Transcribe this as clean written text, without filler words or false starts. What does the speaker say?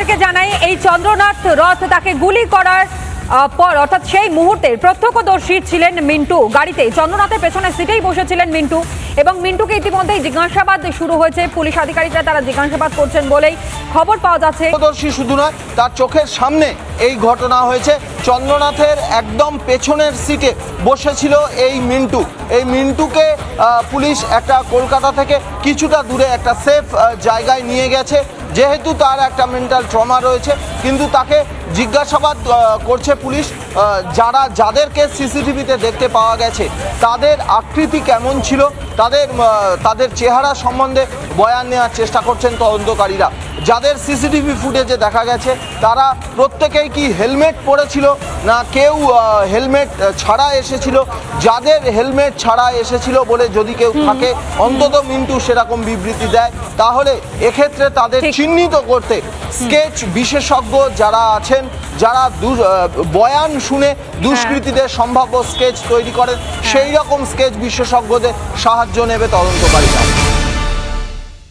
আপনাদেরকে জানাই এই চন্দ্রনাথ রথ তাকে গুলি করার পর অর্থাৎ সেই মুহূর্তে প্রত্যক্ষদর্শী ছিলেন মিন্টু। গাড়িতে চন্দ্রনাথের পেছনের সিটেই বসেছিলেন মিন্টু এবং মিন্টুকে ইতিমধ্যেই জিজ্ঞাসাবাদ শুরু হয়েছে। পুলিশ আধিকারিকরা তারা জিজ্ঞাসাবাদ করছেন বলেই খবর পাওয়া যাচ্ছে। প্রত্যক্ষদর্শী শুধু নয়, তার চোখের সামনে এই ঘটনা হয়েছে। চন্দ্রনাথের একদম পেছনের সিটে বসেছিল এই মিন্টু। এই মিন্টুকে পুলিশ একটা কলকাতা থেকে কিছুটা দূরে একটা সেফ জায়গায় নিয়ে গেছে, যেহেতু তার একটা মেন্টাল ট্রমা রয়েছে। কিন্তু তাকে জিজ্ঞাসাবাদ করছে পুলিশ। যাদেরকে সিসিটিভিতে দেখতে পাওয়া গেছে তাদের আকৃতি কেমন ছিল, তাদের চেহারা সম্বন্ধে বয়ান নেওয়ার চেষ্টা করছেন তদন্তকারীরা। যাদের সিসিটিভি ফুটেজে দেখা গেছে তারা প্রত্যেকেই কি হেলমেট পরেছিল না কেউ হেলমেট ছাড়া এসেছিল। যাদের হেলমেট ছাড়া এসেছিল বলে যদি কেউ থাকে, অন্তত মিন্টু সেরকম বিবৃতি দেয়, তাহলে এক্ষেত্রে তাদের চিহ্নিত করতে স্কেচ বিশেষজ্ঞ যারা আছেন, যারা বয়ান শুনে দুষ্কৃতীদের সম্ভাব্য স্কেচ তৈরি করেন, সেই রকম স্কেচ বিশেষজ্ঞদের সাহায্য নেবে তদন্তকারীরা।